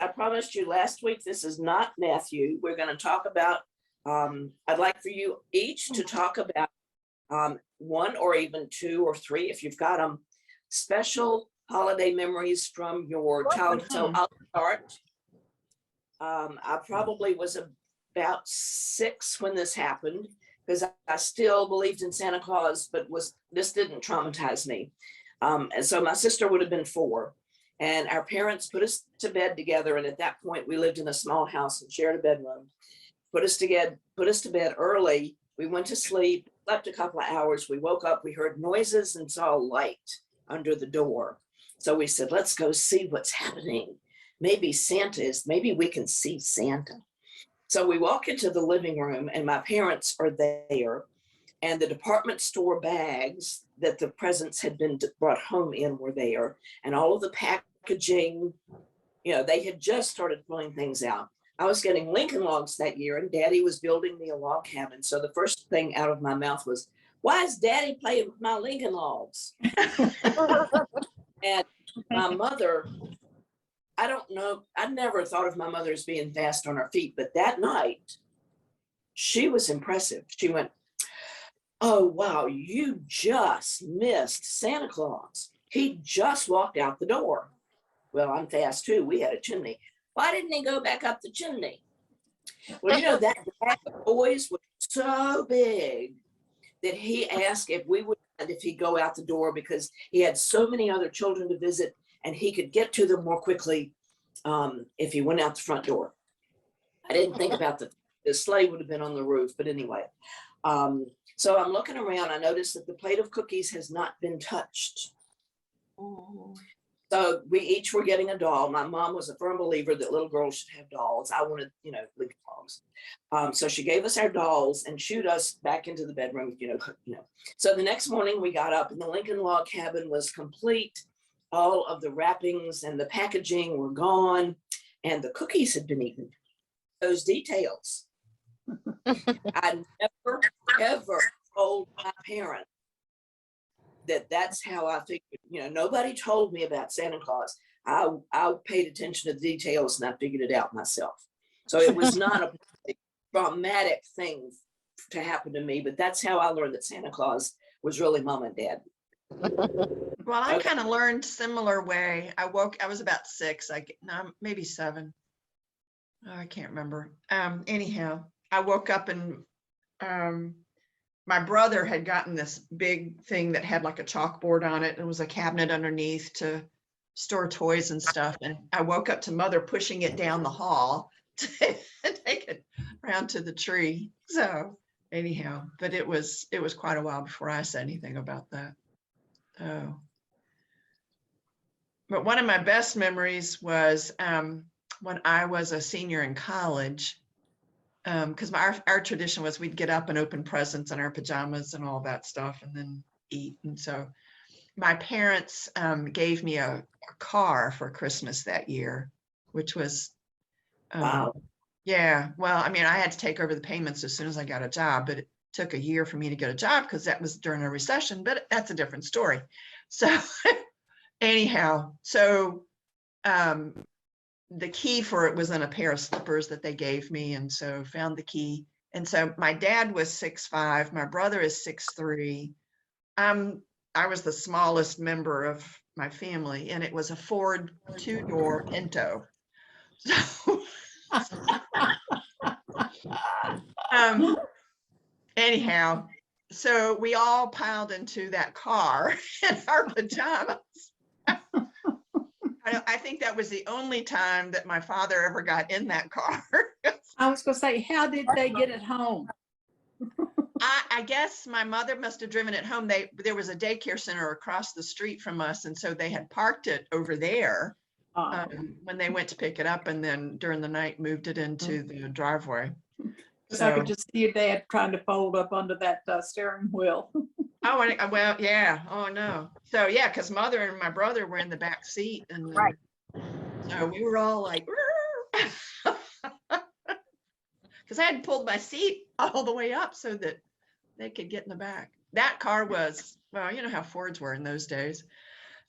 I promised you last week, this is not Matthew. We're going to talk about, I'd like for you each to talk about one or even two or three, if you've got them, special holiday memories from your childhood. So I'll start. I probably was about 6 when this happened, because I still believed in Santa Claus, but this didn't traumatize me. And so my sister would have been 4. And our parents put us to bed together. And at that point, we lived in a small house and shared a bedroom. Put us to bed early. We went to sleep, slept a couple of hours. We woke up, we heard noises and saw light under the door. So we said, let's go see what's happening. Maybe maybe we can see Santa. So we walk into the living room and my parents are there, and the department store bags that the presents had been brought home in were there, and all of the packaging, they had just started pulling things out. I was getting Lincoln Logs that year, and Daddy was building me a log cabin. So the first thing out of my mouth was, why is Daddy playing with my Lincoln Logs? And my mother, I don't know, I never thought of my mother as being fast on her feet, but that night, she was impressive. She went, oh, wow, you just missed Santa Claus. He just walked out the door. Well, I'm fast too. We had a chimney. Why didn't he go back up the chimney? Well, that bag of toys was so big that he asked if we would, if he'd go out the door, because he had so many other children to visit and he could get to them more quickly if he went out the front door. I didn't think about the sleigh would have been on the roof, but anyway. So I'm looking around, I noticed that the plate of cookies has not been touched. Oh. So we each were getting a doll. My mom was a firm believer that little girls should have dolls. I wanted, Lincoln Logs. So she gave us our dolls and shooed us back into the bedroom, So the next morning we got up and the Lincoln Log cabin was complete. All of the wrappings and the packaging were gone and the cookies had been eaten. Those details. I never, ever told my parents that's how I figured, nobody told me about Santa Claus. I paid attention to the details and I figured it out myself. So it was not a traumatic thing to happen to me, but that's how I learned that Santa Claus was really mom and dad. Well, I kind of learned similar way. I was about 6, maybe 7. Oh, I can't remember. Anyhow, I woke up and my brother had gotten this big thing that had like a chalkboard on it. It was a cabinet underneath to store toys and stuff. And I woke up to Mother pushing it down the hall to take it around to the tree. So anyhow, but it was quite a while before I said anything about that. Oh. But one of my best memories was when I was a senior in college. Because our tradition was we'd get up and open presents in our pajamas and all that stuff and then eat. And so my parents gave me a car for Christmas that year, which was, wow. Yeah, well, I mean, I had to take over the payments as soon as I got a job, but it took a year for me to get a job because that was during a recession, but that's a different story. So anyhow, so the key for it was in a pair of slippers that they gave me. And so found the key. And so my dad was 6'5", my brother is 6'3". I was the smallest member of my family and it was a Ford 2-door Pinto. So anyhow, so we all piled into that car in our pajamas. I think that was the only time that my father ever got in that car. I was going to say, how did they get it home? I guess my mother must have driven it home. There was a daycare center across the street from us, and so they had parked it over there when they went to pick it up, and then during the night moved it into the driveway. So I could just see your dad trying to fold up under that steering wheel. Oh, well, yeah. Oh, no. So, yeah, because Mother and my brother were in the back seat. And right. So we were all like, because I had pulled my seat all the way up so that they could get in the back. That car was, well, you know how Fords were in those days.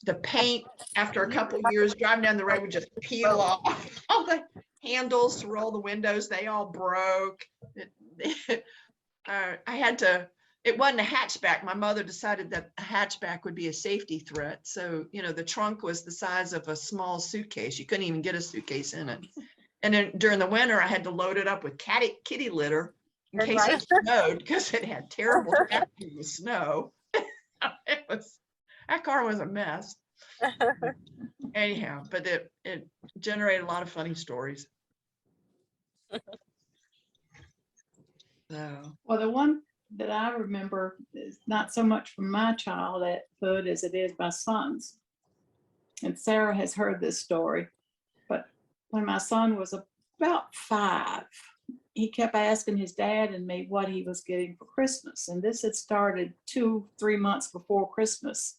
the paint after a couple of years driving down the road would just peel off. All the handles to roll the windows, they all broke. I had to, it wasn't a hatchback. My mother decided that a hatchback would be a safety threat. So, you know, the trunk was the size of a small suitcase. You couldn't even get a suitcase in it. And then during the winter, I had to load it up with kitty litter in case it snowed, because it had terrible tracks in the snow. That car was a mess. Anyhow, but it generated a lot of funny stories. So, Well, the one that I remember is not so much from my childhood as it is my son's. And Sarah has heard this story, but when my son was about 5, he kept asking his dad and me what he was getting for Christmas. And this had started 2-3 months before Christmas.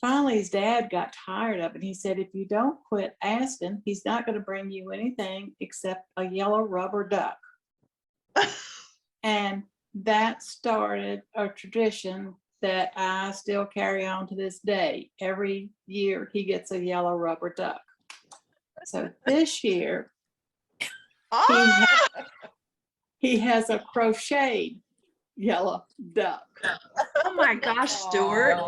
Finally, his dad got tired of it. He said, if you don't quit asking, he's not going to bring you anything except a yellow rubber duck. And that started a tradition that I still carry on to this day. Every year he gets a yellow rubber duck. So this year he has a crocheted yellow duck. oh my gosh, Stuart.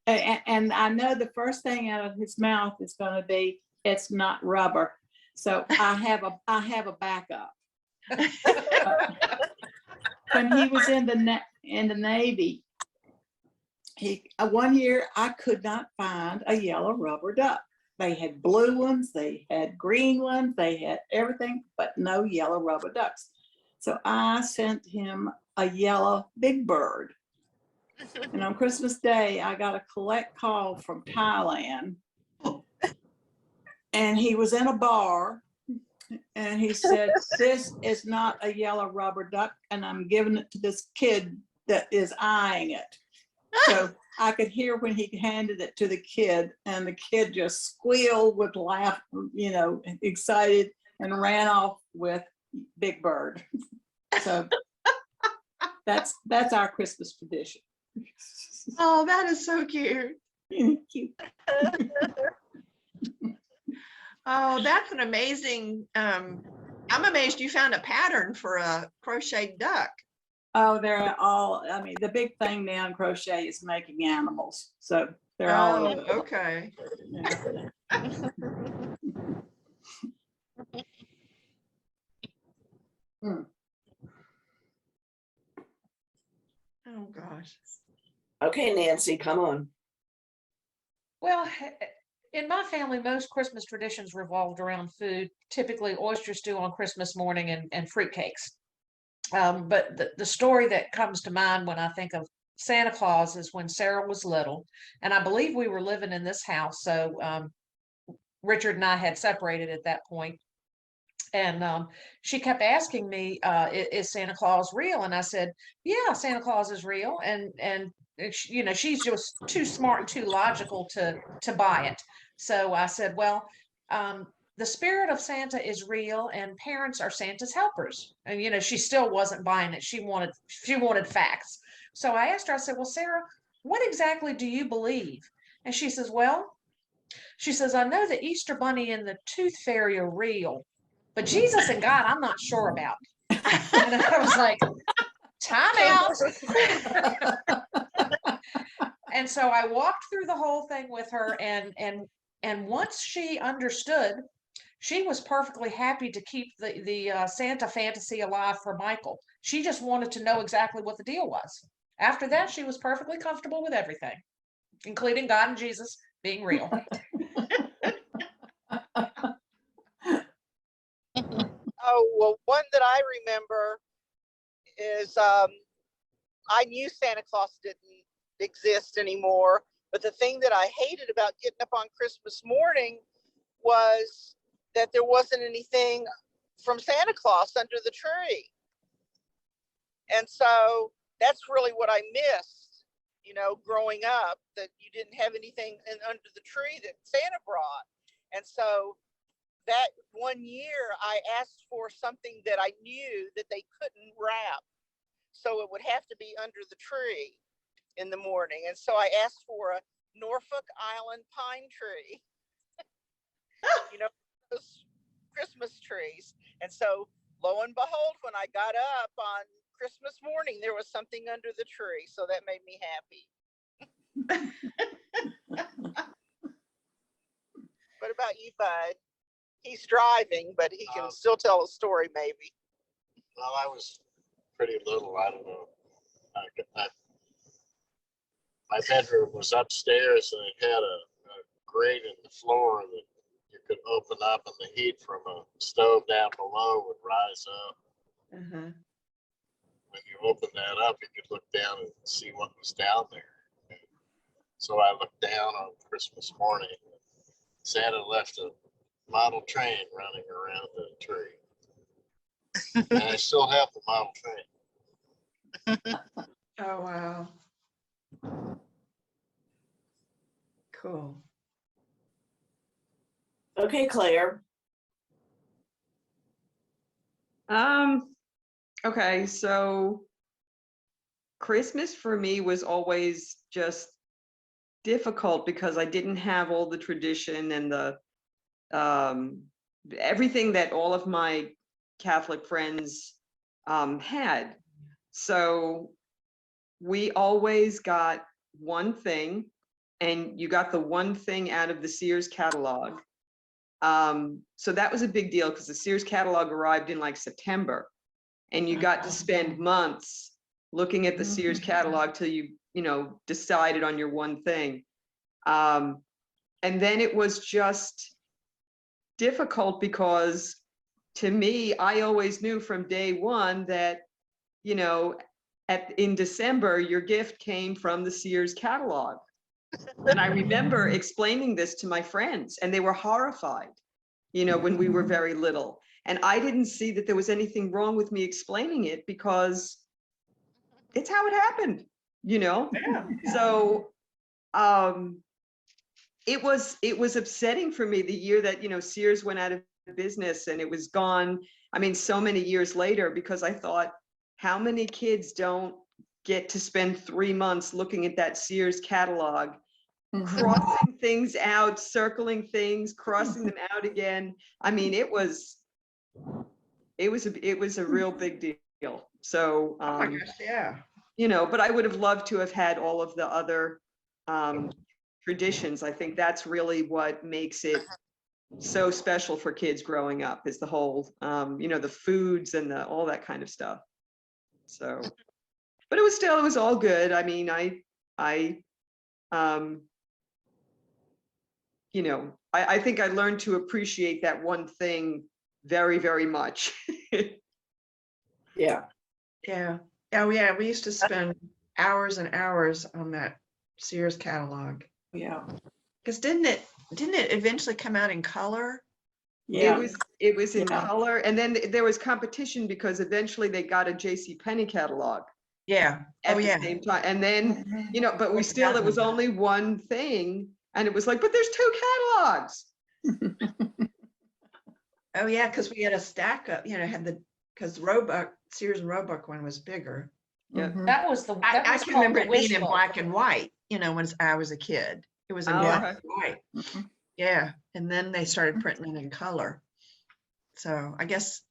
And I know the first thing out of his mouth is going to be, it's not rubber. So I have a backup. When he was in the Navy, one year I could not find a yellow rubber duck. They had blue ones, they had green ones, they had everything, but no yellow rubber ducks. So I sent him a yellow big bird. And on Christmas Day, I got a collect call from Thailand. And he was in a bar and he said, this is not a yellow rubber duck, and I'm giving it to this kid that is eyeing it. So I could hear when he handed it to the kid, and the kid just squealed with laughter, you know, excited, and ran off with Big Bird. So that's our Christmas tradition. Oh, that is so cute. Cute. Oh, that's an amazing. I'm amazed you found a pattern for a crocheted duck. Oh, they're all, I mean, the big thing now in crochet is making animals. So they're all Oh, over. okay. Hmm. Oh gosh. Okay, Nancy, come on. Well, in my family, most Christmas traditions revolved around food, typically oyster stew on Christmas morning and fruitcakes. But the story that comes to mind when I think of Santa Claus is when Sarah was little, and I believe we were living in this house. So Richard and I had separated at that point. And she kept asking me, is Santa Claus real? And I said, yeah, Santa Claus is real. And you know, she's just too smart and too logical to buy it. So I said, well, the spirit of Santa is real, and parents are Santa's helpers. And you know, she still wasn't buying it. She wanted facts. So I asked her, I said, well, Sarah, what exactly do you believe? And she says, well, I know the Easter Bunny and the Tooth Fairy are real, but Jesus and God, I'm not sure about. And I was like, time out. And so I walked through the whole thing with her, and once she understood, she was perfectly happy to keep the Santa fantasy alive for Michael. She just wanted to know exactly what the deal was. After that, she was perfectly comfortable with everything, including God and Jesus being real. Oh, well, one that I remember is I knew Santa Claus didn't exist anymore, but the thing that I hated about getting up on Christmas morning was that there wasn't anything from Santa Claus under the tree. And so that's really what I missed, you know, growing up, that you didn't have anything under the tree that Santa brought. And so that one year I asked for something that I knew that they couldn't wrap. So it would have to be under the tree. in the morning. And so I asked for a Norfolk Island pine tree, you know, those Christmas trees. And so lo and behold, when I got up on Christmas morning, there was something under the tree. So that made me happy. What about you, Bud? He's driving, but he can still tell a story, maybe. Well, I was pretty little. I don't know. My bedroom was upstairs, and it had a grate in the floor that you could open up, and the heat from a stove down below would rise up. Uh-huh. When you open that up, you could look down and see what was down there. And so I looked down on Christmas morning. Santa left a model train running around the tree. And I still have the model train. Oh, wow. Cool. Okay, Claire. Okay, so Christmas for me was always just difficult because I didn't have all the tradition and the everything that all of my Catholic friends had. So we always got one thing, and you got the one thing out of the Sears catalog. So that was a big deal because the Sears catalog arrived in like September, and you got to spend months looking at the Sears catalog till you decided on your one thing. And then it was just difficult because to me, I always knew from day one that, in December, your gift came from the Sears catalog. And I remember explaining this to my friends, and they were horrified, when we were very little. And I didn't see that there was anything wrong with me explaining it because it's how it happened, Yeah. So it was upsetting for me the year that, Sears went out of business and it was gone. I mean, so many years later, because I thought, how many kids don't get to spend 3 months looking at that Sears catalog, crossing things out, circling things, crossing them out again. I mean, it was a real big deal. So, Oh my gosh, yeah. but I would have loved to have had all of the other traditions. I think that's really what makes it so special for kids growing up, is the whole, the foods and all that kind of stuff. So, but it was all good. I mean, I think I learned to appreciate that one thing very, very much. Yeah. Yeah. Oh, yeah. We used to spend hours and hours on that Sears catalog. Yeah. Because didn't it eventually come out in color? Yeah. It was in Yeah. color, and then there was competition because eventually they got a JCPenney catalog Yeah. at Oh, the yeah. same time. And then, but I forgot it was about only one thing, and it was like, but there's 2 catalogs. Oh, yeah, because we had a stack up, because Sears and Roebuck one was bigger. Yeah. That was the, that I was can called remember the it being in wishbowl. black and white, when I was a kid. It was in Oh, black okay. and white. Mhm. Yeah. And then they started printing it in color. So I guess,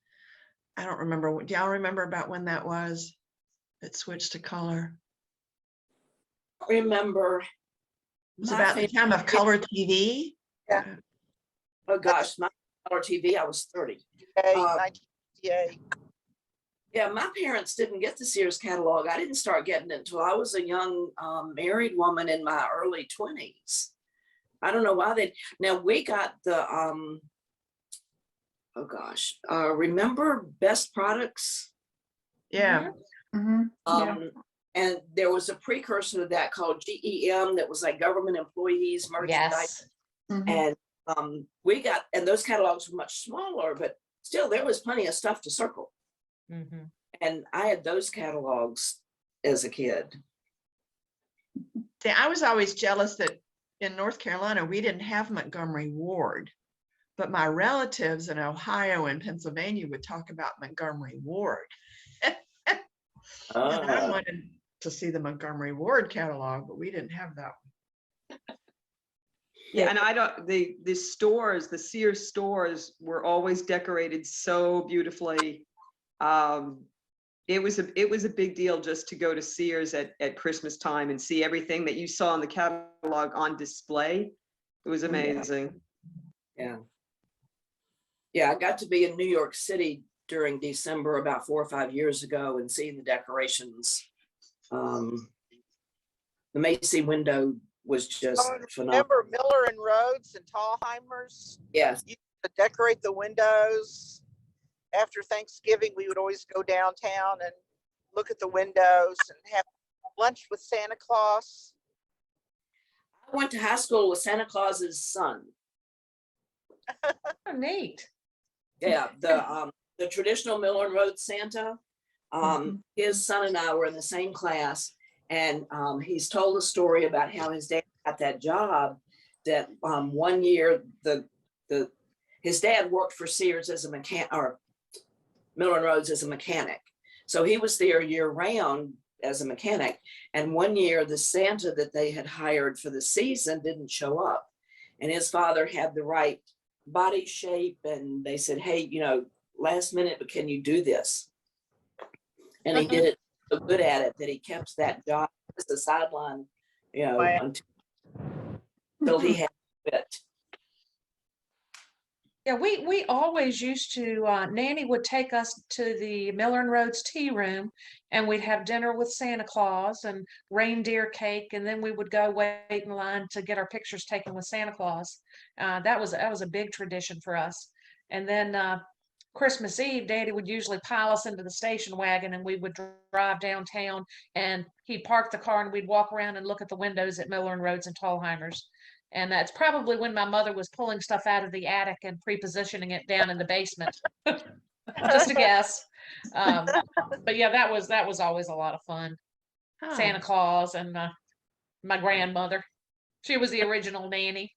I don't remember. Do y'all remember about when that was? It switched to color. Remember. It was my about the time of color TV. Yeah. Oh gosh, my color TV, I was 30. 1958. Yeah, my parents didn't get the Sears catalog. I didn't start getting it until I was a young married woman in my early 20s. I don't know why now we got the, oh gosh, remember Best Products? Yeah. Mhm. Yeah. And there was a precursor to that called GEM that was like government employees merchandise. Yes. Mhm. And and those catalogs were much smaller, but still there was plenty of stuff to circle. Mhm. And I had those catalogs as a kid. See, I was always jealous that in North Carolina, we didn't have Montgomery Ward, but my relatives in Ohio and Pennsylvania would talk about Montgomery Ward. And I wanted, to see the Montgomery Ward catalog, but we didn't have that one. Yeah, and I don't, the stores, the Sears stores were always decorated so beautifully. It was a big deal just to go to Sears at Christmas time and see everything that you saw in the catalog on display. It was amazing. Yeah. Yeah, I got to be in New York City during December about 4 or 5 years ago and seeing the decorations. The Macy window was just phenomenal. Remember Miller and Rhodes and Tallheimers? Yes. You to decorate the windows. After Thanksgiving, we would always go downtown and look at the windows and have lunch with Santa Claus. I went to high school with Santa Claus's son. Oh, neat. Yeah, the traditional Miller and Rhodes Santa. His son and I were in the same class, and he's told a story about how his dad got that job. That one year his dad worked for Sears as a mechanic, or Miller and Rhodes as a mechanic. So he was there year round as a mechanic. And one year the Santa that they had hired for the season didn't show up. And his father had the right body shape. And they said, hey, you know, last minute, but can you do this? And he did it so good at it that he kept that job as a sideline, you know, Wow. until he had it. Yeah, we always used to, Nanny would take us to the Miller and Rhodes tea room, and we'd have dinner with Santa Claus and reindeer cake, and then we would go wait in line to get our pictures taken with Santa Claus. That was a big tradition for us. And then Christmas Eve, Daddy would usually pile us into the station wagon, and we would drive downtown, and he'd park the car, and we'd walk around and look at the windows at Miller and Rhodes and Tallheimers. And that's probably when my mother was pulling stuff out of the attic and pre-positioning it down in the basement. Just a guess. But yeah, that was always a lot of fun. Huh. Santa Claus and my grandmother. She was the original nanny.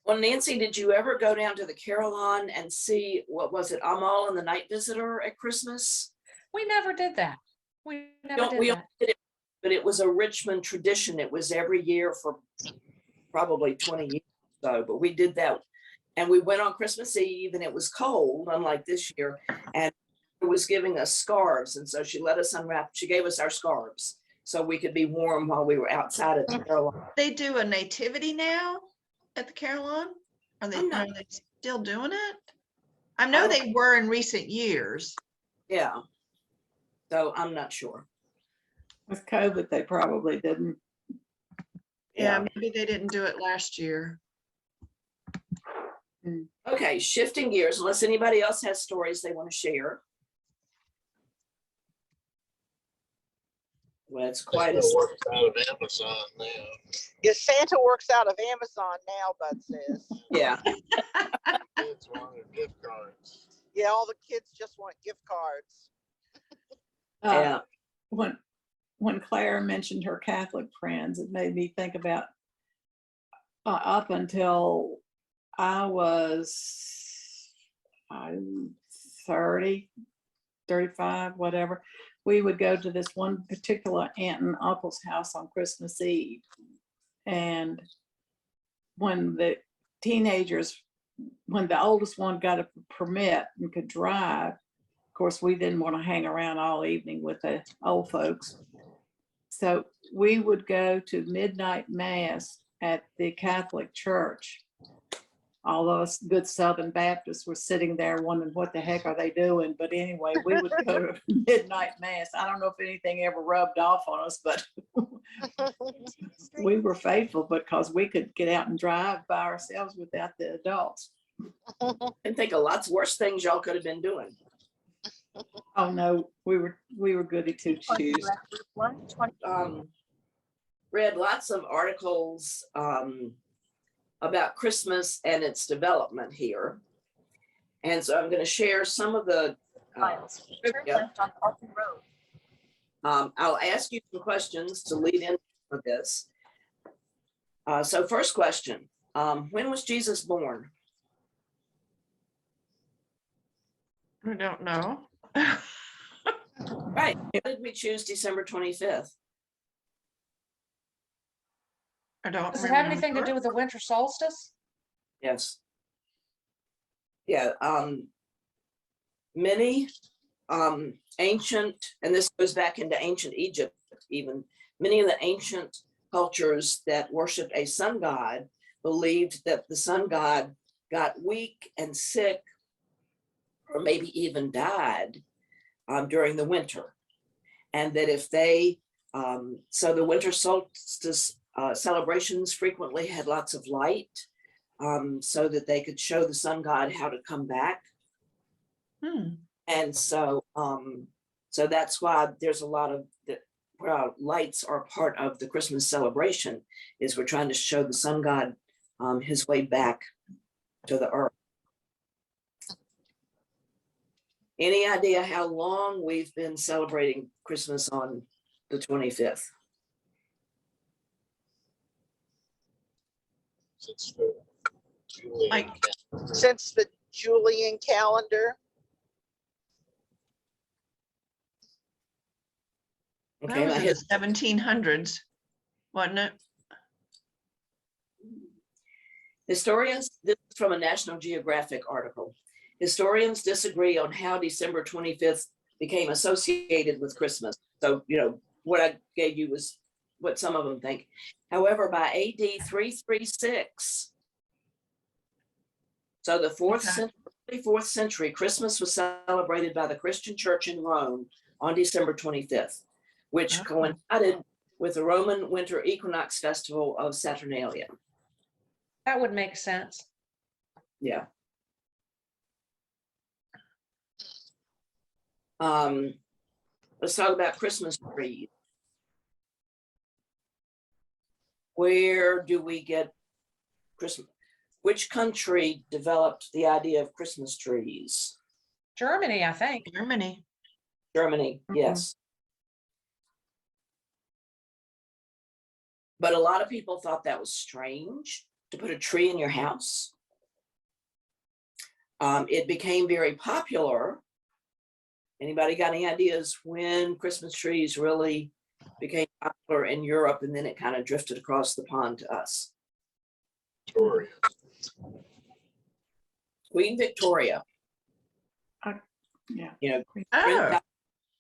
Well, Nancy, did you ever go down to the Carillon and see, what was it, Amal and the Night Visitor at Christmas? We never did that. We never did We that. only did it, but it was a Richmond tradition. It was every year for probably 20 years or so, but we did that. And we went on Christmas Eve, and it was cold, unlike this year, and it was giving us scarves. And so she let us unwrap, she gave us our scarves so we could be warm while we were outside at the Carillon. They do a nativity now at the Carillon? Are they still doing it? I know they were in recent years. Yeah. So I'm not sure. With COVID, they probably didn't. Yeah, maybe they didn't do it last year. Okay, shifting gears, unless anybody else has stories they want to share. Well, it's quite a Still works out of Amazon now. Yeah, Santa works out of Amazon now, Bud says. yeah. Kids wanted gift cards. Yeah, all the kids just want gift cards. Yeah. When Claire mentioned her Catholic friends, it made me think about up until I was 30, 35, whatever, we would go to this one particular aunt and uncle's house on Christmas Eve. And when the oldest one got a permit and could drive, of course, we didn't want to hang around all evening with the old folks. So we would go to midnight mass at the Catholic Church. All those good Southern Baptists were sitting there wondering what the heck are they doing? But anyway, we would go to midnight mass. I don't know if anything ever rubbed off on us, but we were faithful because we could get out and drive by ourselves without the adults. I think of lots worse things y'all could have been doing. Oh no, we were goody two shoes. Read lots of articles about Christmas and its development here. And so I'm going to share some of the I'll ask you some questions to lead into this. So first question, when was Jesus born? I don't know. Right. Why did we choose December 25th? I don't Does it have anything to remember. do with the winter solstice? Yes. Yeah, many ancient, and this goes back into ancient Egypt even, many of the ancient cultures that worshiped a sun god believed that the sun god got weak and sick, or maybe even died during the winter. And that if they, so the winter solstice celebrations frequently had lots of light, so that they could show the sun god how to come back. And so, so that's why there's a lot of the lights are part of the Christmas celebration, is we're trying to show the sun god his way back to the earth. Any idea how long we've been celebrating Christmas on the 25th? Since the Julian Like- calendar. Since the Julian calendar. That Okay, was my in the 1700s, wasn't it? historians, this is from a National Geographic article. Historians disagree on how December 25th became associated with Christmas. So, you know, what I gave you was what some of them think. However, by AD 336, so the fourth century, Christmas was celebrated by the Christian church in Rome on December 25th, which Oh. coincided with the Roman winter equinox festival of Saturnalia. That would make sense. Yeah. Let's talk about Christmas trees. Where do we get Christmas? Which country developed the idea of Christmas trees? Germany, I think. Germany. Germany, Mhm. yes. But a lot of people thought that was strange to put a tree in your house. It became very popular. Anybody got any ideas when Christmas trees really became popular in Europe, and then it kind of drifted across the pond to us? Victoria. Queen Victoria. Yeah. You know, Oh,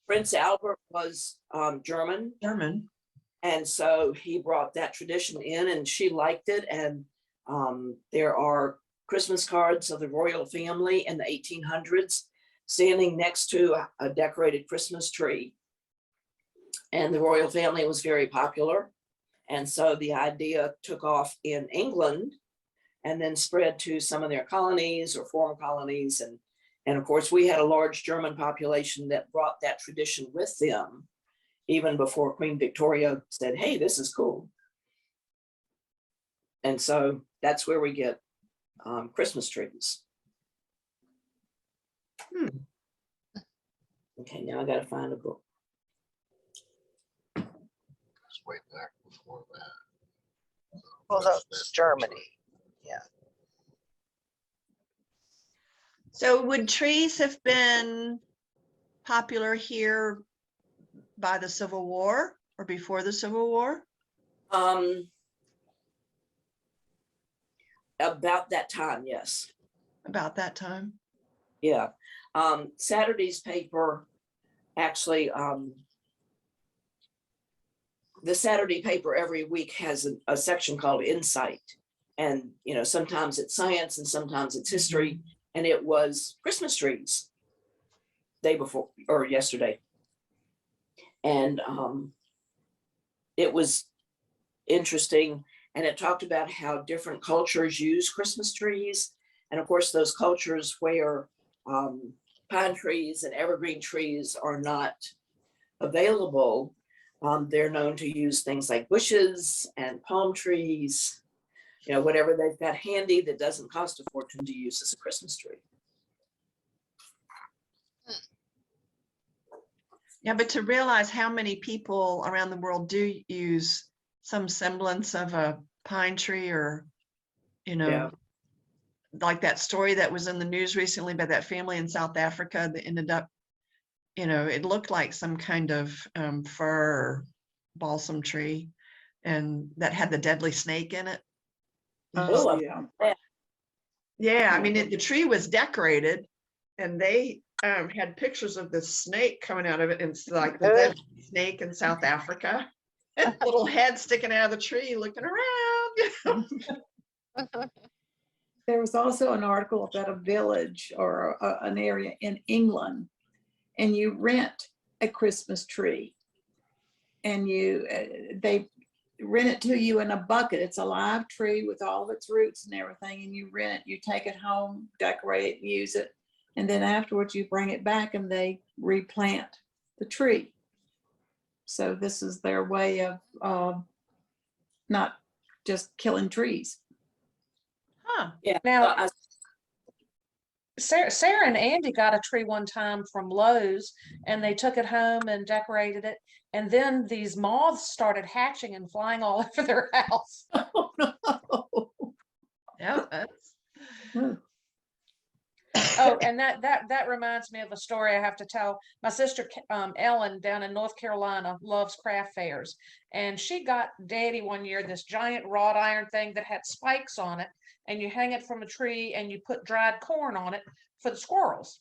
Prince Albert was German, German. and so he brought that tradition in, and she liked it. And there are Christmas cards of the royal family in the 1800s standing next to a decorated Christmas tree. And the royal family was very popular. And so the idea took off in England and then spread to some of their colonies or former colonies. And of course, we had a large German population that brought that tradition with them, even before Queen Victoria said, hey, this is cool. And so that's where we get Christmas trees. Okay, now I gotta find a book. It's way back before that. Well, that's Germany. Yeah. So would trees have been popular here by the Civil War or before the Civil War? About that time, yes. About that time? Yeah. Saturday's paper actually, the Saturday paper every week has a section called Insight. And, you know, sometimes it's science and sometimes it's history. And it was Christmas trees day before or yesterday. And it was interesting. And it talked about how different cultures use Christmas trees. And of course, those cultures where pine trees and evergreen trees are not available, they're known to use things like bushes and palm trees, you know, whatever they've got handy that doesn't cost a fortune to use as a Christmas tree. Yeah, but to realize how many people around the world do use some semblance of a pine tree, or, you know, Yeah. like that story that was in the news recently about that family in South Africa that ended up you know, it looked like some kind of fir or balsam tree, and that had the deadly snake in it. Oh, Oh, yeah. Yeah, I mean, the tree was decorated, and they had pictures of the snake coming out of it. And it's like the deadly snake in South Africa, little head sticking out of the tree, looking around. There was also an article about a village or an area in England, and you rent a Christmas tree, and they rent it to you in a bucket. It's a live tree with all of its roots and everything, and you rent it, you take it home, decorate it, use it, and then afterwards you bring it back and they replant the tree. So this is their way of not just killing trees. Huh. Yeah. Now, Sarah and Andy got a tree one time from Lowe's, and they took it home and decorated it. And then these moths started hatching and flying all over their house. Oh, no. Yeah, that's Oh, and that reminds me of a story I have to tell. My sister Ellen down in North Carolina loves craft fairs, and she got Daddy one year this giant wrought iron thing that had spikes on it, and you hang it from a tree and you put dried corn on it for the squirrels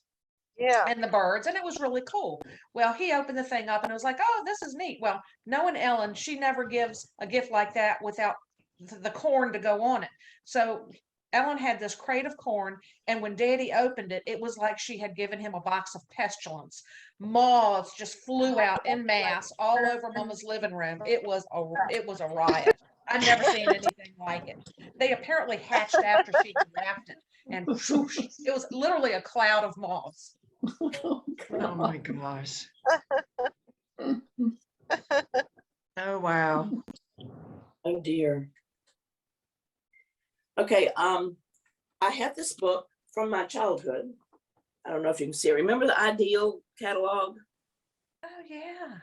Yeah. and the birds, and it was really cool. Well, he opened the thing up and it was like, oh, this is neat. Well, knowing Ellen, she never gives a gift like that without the corn to go on it. So Ellen had this crate of corn, and when Daddy opened it, it was like she had given him a box of pestilence. Moths just flew out en masse all over Mama's living room. It was a riot. I've never seen anything like it. They apparently hatched after she wrapped it, and whoosh, it was literally a cloud of moths. oh my gosh. Oh wow. oh dear. Okay, I have this book from my childhood. I don't know if you can see it. Remember the Ideal catalog? Oh yeah.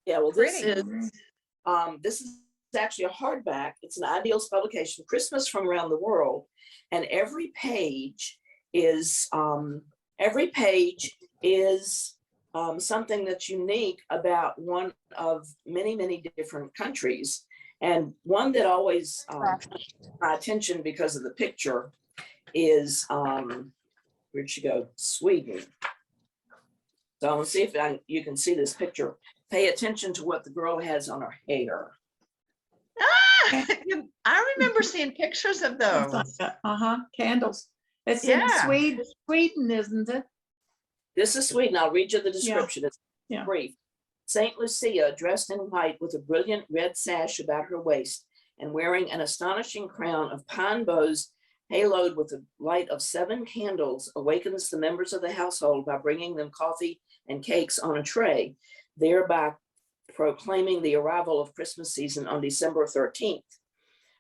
Yeah, well, this Pretty. is actually a hardback. It's an Ideals publication, Christmas from Around the World, and every page is something that's unique about one of many, many different countries. And one that always caught my attention because of the picture is, where'd she go? Sweden. So I'm gonna see if you can see this picture. Pay attention to what the girl has on her hair. Ah, I remember seeing pictures of those. Candles. It's in Yeah. Sweden, isn't it? This is Sweden. I'll read you the description. It's Yeah. brief. Saint Lucia, dressed in white with a brilliant red sash about her waist and wearing an astonishing crown of pine boughs haloed with the light of 7 candles, awakens the members of the household by bringing them coffee and cakes on a tray, thereby proclaiming the arrival of Christmas season on December 13th.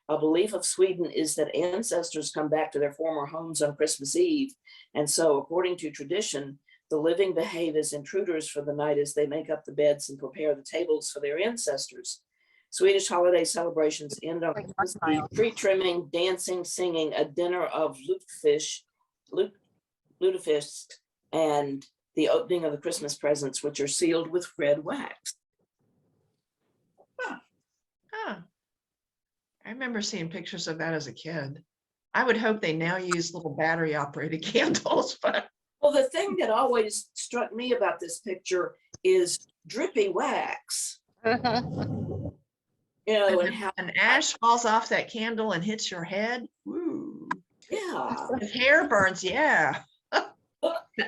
A belief of Sweden is that ancestors come back to their former homes on Christmas Eve, and so, according to tradition, the living behave as intruders for the night as they make up the beds and prepare the tables for their ancestors. Swedish holiday celebrations end on Christmas Eve, tree trimming, dancing, singing, a dinner of lutefisk, and the opening of the Christmas presents, which are sealed with red wax. Huh. I remember seeing pictures of that as a kid. I would hope they now use little battery operated candles, but Well, the thing that always struck me about this picture is drippy wax. You know, and how, an ash falls off that candle and hits your head. Ooh. yeah. If hair burns, yeah.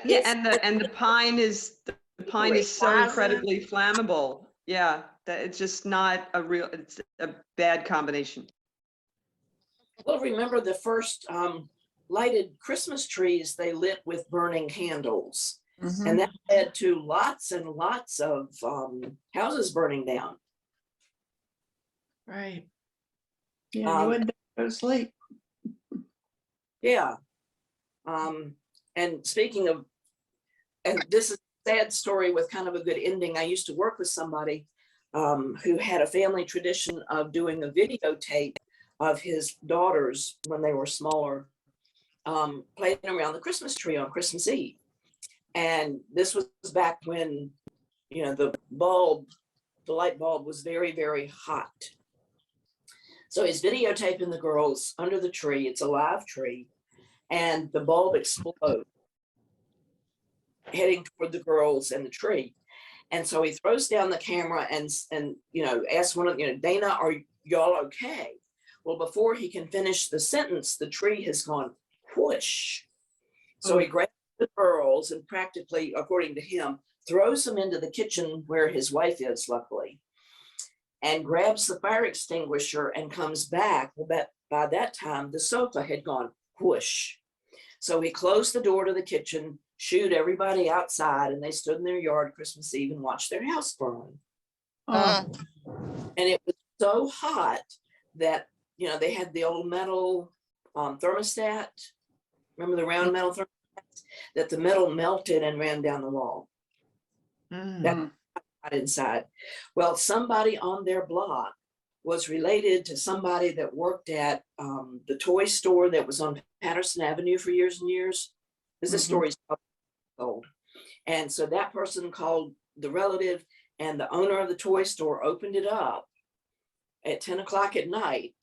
Yeah, and the pine is so Resin. incredibly flammable. Yeah, that it's just not it's a bad combination. Well, remember the first lighted Christmas trees they lit with burning candles. And that led to lots and lots of houses burning down. Right. Yeah, you wouldn't go to sleep. Yeah. And speaking of, and this is a sad story with kind of a good ending. I used to work with somebody who had a family tradition of doing a videotape of his daughters when they were smaller, playing around the Christmas tree on Christmas Eve. And this was back when, you know, the light bulb was very, very hot. So he's videotaping the girls under the tree. It's a live tree, and the bulb explodes, heading toward the girls and the tree. And so he throws down the camera and you know, asks one of, you know, Dana, are y'all okay? Well, before he can finish the sentence, the tree has gone whoosh. So he grabs the girls and practically, according to him, throws them into the kitchen where his wife is, luckily, and grabs the fire extinguisher and comes back. Well, by that time, the sofa had gone whoosh. So he closed the door to the kitchen, shooed everybody outside, and they stood in their yard Christmas Eve and watched their house burn. Oh, And it was so hot that, you know, they had the old metal thermostat. Remember the round metal thermostats? That the metal melted and ran down the wall. That got inside. Well, somebody on their block was related to somebody that worked at the toy store that was on Patterson Avenue for years and years. This is story told. And so that person called the relative, and the owner of the toy store opened it up at 10 o'clock at night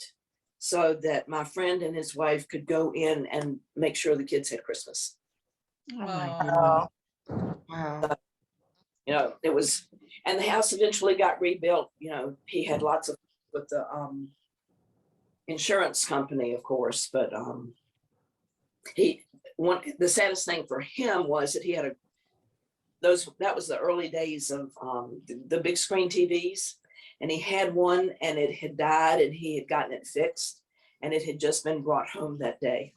so that my friend and his wife could go in and make sure the kids had Christmas. Oh my Oh. goodness. Wow. You know, it was, and the house eventually got rebuilt. You know, he had lots of with the insurance company, of course, but the saddest thing for him was that he had that was the early days of the big screen TVs, and he had one and it had died and he had gotten it fixed and it had just been brought home that day.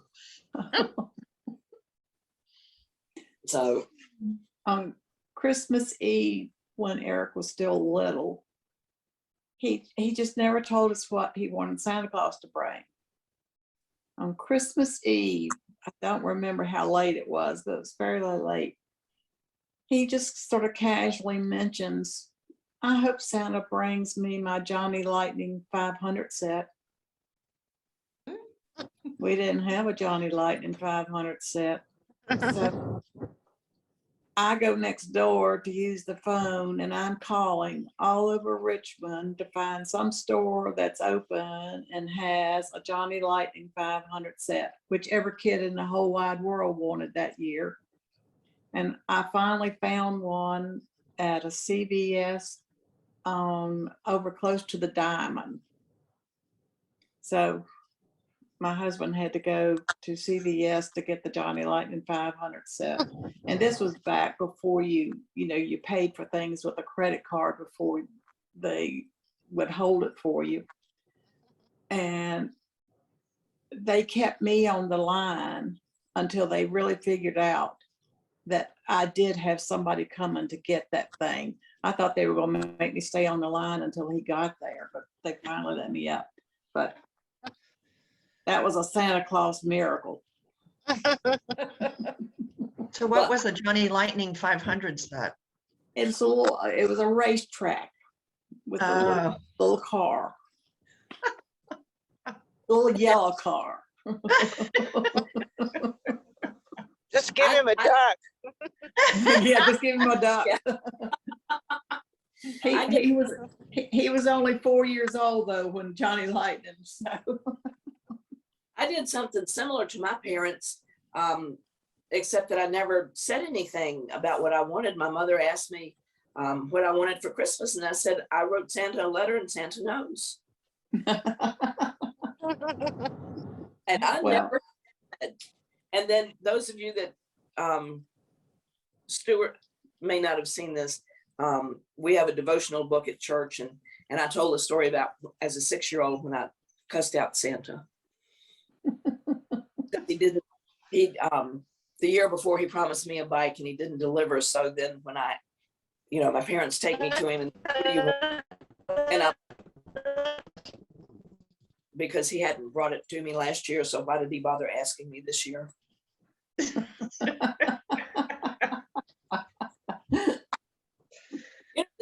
So on Christmas Eve, when Eric was still little, he just never told us what he wanted Santa Claus to bring. On Christmas Eve, I don't remember how late it was, but it was fairly late. He just sort of casually mentions, I hope Santa brings me my Johnny Lightning 500 set. We didn't have a Johnny Lightning 500 set. So I go next door to use the phone, and I'm calling all over Richmond to find some store that's open and has a Johnny Lightning 500 set, whichever kid in the whole wide world wanted that year. And I finally found one at a CVS over close to the Diamond. So my husband had to go to CVS to get the Johnny Lightning 500 set. And this was back before you paid for things with a credit card before they would hold it for you. And they kept me on the line until they really figured out that I did have somebody coming to get that thing. I thought they were going to make me stay on the line until he got there, but they finally let me up. But that was a Santa Claus miracle. So what was the Johnny Lightning 500 set? It was a racetrack with a little car, little yellow car. Just give him a duck. Yeah, just give him a duck. He was only 4 years old though when Johnny Lightning. So I did something similar to my parents, except that I never said anything about what I wanted. My mother asked me what I wanted for Christmas, and I said I wrote Santa a letter and Santa knows. And I never said. And then those of you that Stuart may not have seen this, we have a devotional book at church, and I told a story about as a 6-year-old when I cussed out Santa. The year before he promised me a bike and he didn't deliver. So then when my parents take me to him because he hadn't brought it to me last year. So why did he bother asking me this year? The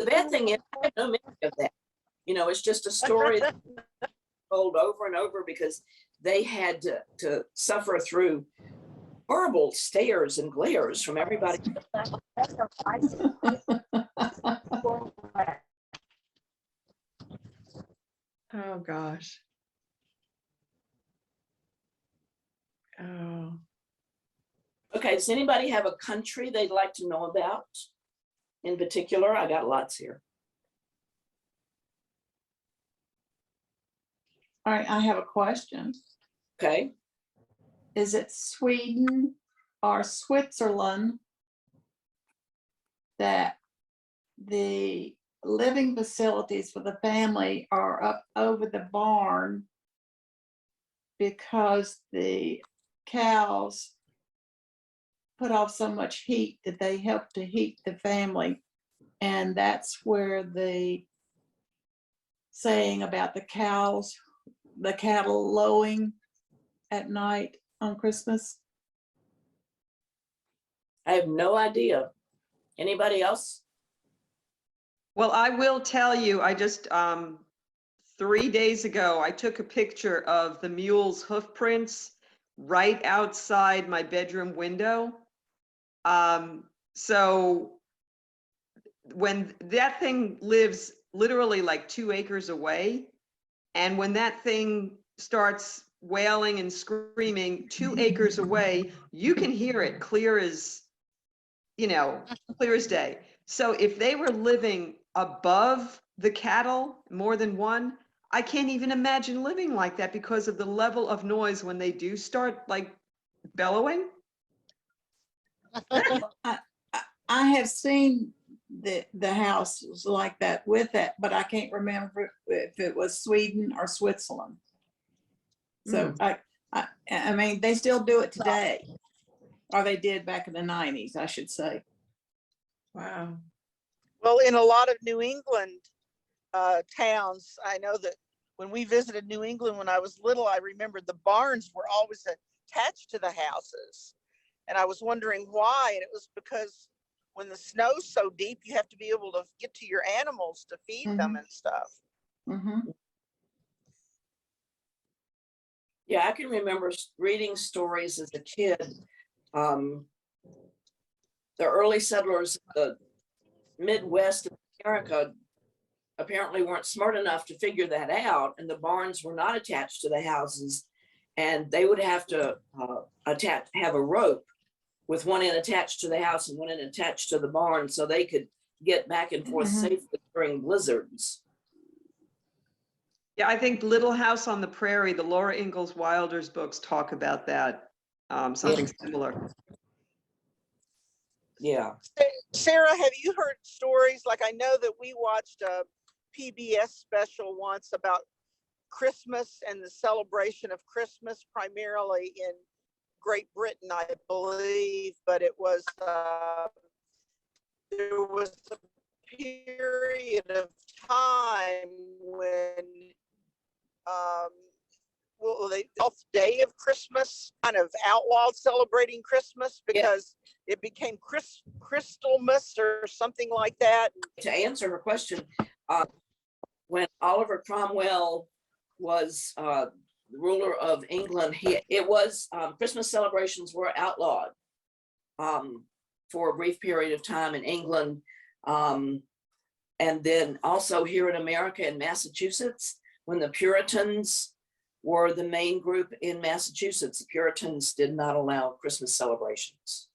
bad thing is I have no memory of that. It's just a story that told over and over because they had to suffer through horrible stares and glares from everybody. Oh, gosh. Oh, Okay, does anybody have a country they'd like to know about in particular? I got lots here. All right, I have a question. Okay, Is it Sweden or Switzerland that the living facilities for the family are up over the barn because the cows put off so much heat that they help to heat the family? And that's where the saying about the cows, the cattle lowing at night on Christmas. I have no idea. Anybody else? Well, I will tell you, I just, 3 days ago, I took a picture of the mule's hoof prints right outside my bedroom window. So when that thing lives literally like 2 acres away, and when that thing starts wailing and screaming 2 acres away, you can hear it clear as, clear as day. So if they were living above the cattle, more than one, I can't even imagine living like that because of the level of noise when they do start like bellowing. I have seen the houses like that with that, but I can't remember if it was Sweden or Switzerland. So I mean, they still do it today, or they did back in the 90s, I should say. wow. Well, in a lot of New England towns, I know that when we visited New England when I was little, I remembered the barns were always attached to the houses. And I was wondering why. And it was because when the snow's so deep, you have to be able to get to your animals to feed them and stuff. Mhm. Yeah, I can remember reading stories as a kid. The early settlers, the Midwest of America, apparently weren't smart enough to figure that out, and the barns were not attached to the houses, and they would have to have a rope with one end attached to the house and one end attached to the barn so they could get back and forth safely during blizzards. Yeah, I think Little House on the Prairie, the Laura Ingalls Wilder's books talk about that, something similar. Yeah. Sarah, have you heard stories? Like, I know that we watched a PBS special once about Christmas and the celebration of Christmas, primarily in Great Britain, I believe, but it was there was a period of time when the 12th day of Christmas kind of outlawed celebrating Christmas because it became Crystalmas or something like that. To answer her question, when Oliver Cromwell was the ruler of England, Christmas celebrations were outlawed for a brief period of time in England. And then also here in America, in Massachusetts, when the Puritans were the main group in Massachusetts, the Puritans did not allow Christmas celebrations.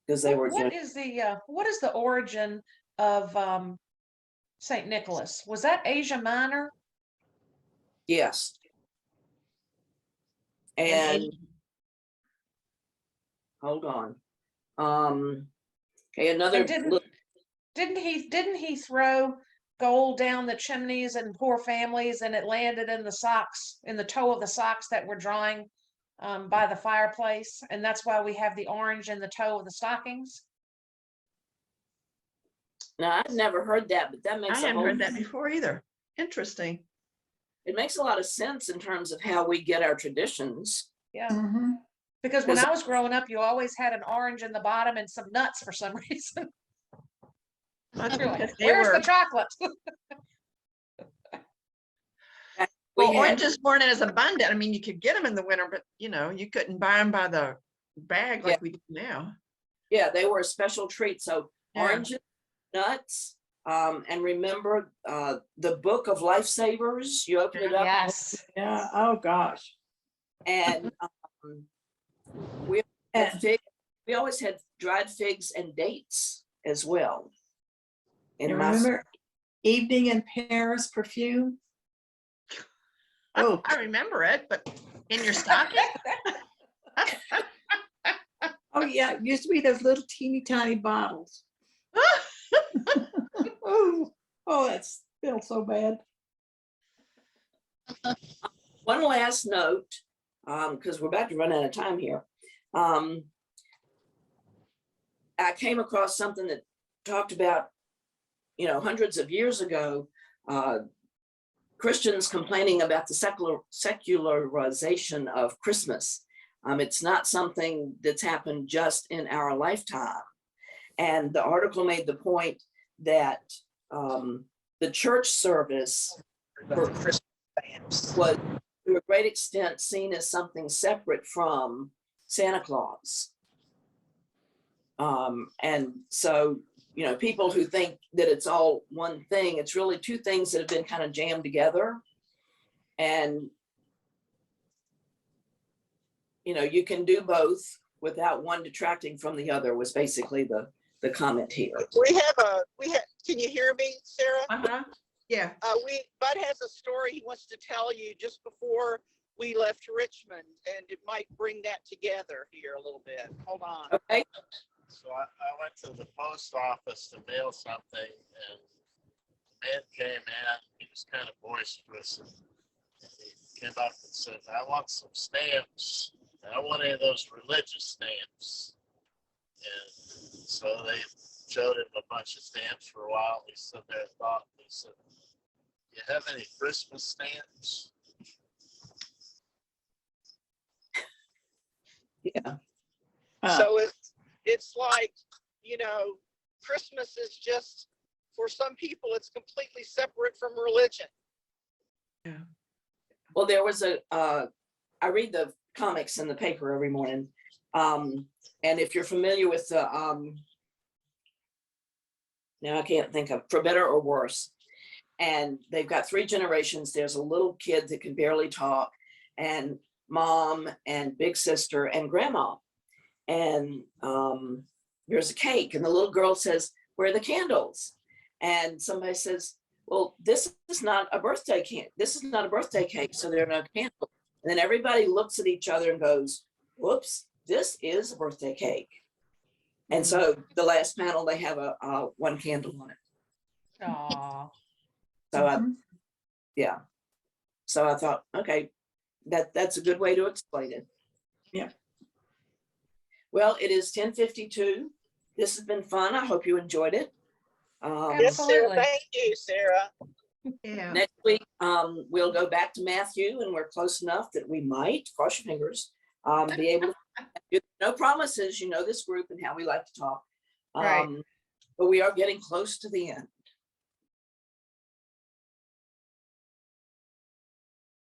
Because they were. What is the origin of Saint Nicholas? Was that Asia Minor? Yes. And hold on. Okay, another. And didn't he throw gold down the chimneys and poor families, and it landed in the socks, in the toe of the socks that were drying by the fireplace, and that's why we have the orange in the toe of the stockings? Now, I've never heard that, but that I makes hadn't heard that before either. Interesting. It makes a lot of sense in terms of how we get our traditions. Yeah. Mhm. Because when I was growing up, you always had an orange in the bottom and some nuts for some reason. That's You're like, because they where's were, the chocolate? Well, We had, oranges weren't as abundant. I mean, you could get them in the winter, but you know, you couldn't buy them by the bag like we do now. yeah, they were a special treat. So Yeah. oranges, nuts, and remember the book of lifesavers. You open it up, Yes. Yeah, oh, gosh. and we had And fig. We always had dried figs and dates as well. you In my remember Evening in Paris perfume? Oh, I remember it, but in your stocking? oh yeah, it used to be those little teeny tiny bottles. Oh, oh, that smells so bad. one last note, because we're about to run out of time here. I came across something that talked about, you know, hundreds of years ago, Christians complaining about the secularization of Christmas. It's not something that's happened just in our lifetime. And the article made the point that the church service for Christmas was to a great extent seen as something separate from Santa Claus. And so, you know, people who think that it's all one thing, it's really two things that have been kind of jammed together. And, you know, you can do both without one detracting from the other was basically the comment here. Can you hear me, Sarah? Yeah. Bud has a story he wants to tell you just before we left Richmond, and it might bring that together here a little bit. Hold on. Okay. So I went to the post office to mail something, and the man came in. He was kind of boisterous, and he came up and said, "I want some stamps. I don't want any of those religious stamps." And so they showed him a bunch of stamps for a while. He stood there and thought. He said, "Do you have any Christmas stamps?" Yeah. So it's like, you know, Christmas is just, for some people, it's completely separate from religion. Well, there was I read the comics in the paper every morning. And if you're familiar with the, now I can't think of, For Better or Worse. And they've got 3 generations. There's a little kid that can barely talk, and mom and big sister and grandma. And there's a cake, and the little girl says, "Where are the candles?" And somebody says, "Well, this is not a birthday cake. This is not a birthday cake, so there are no candles." And then everybody looks at each other and goes, "Whoops, this is a birthday cake." And so the last panel, they have a 1 candle on it. Aw. So yeah. So I thought, okay, that's a good way to explain it. Yeah. Well, it is 10:52. This has been fun. I hope you enjoyed it. Yes, Sarah. Absolutely. Thank you, Sarah. Yeah. Next week, we'll go back to Matthew, and we're close enough that we might, cross your fingers, be able to, no promises, you know this group and how we like to talk. Right. But we are getting close to the end.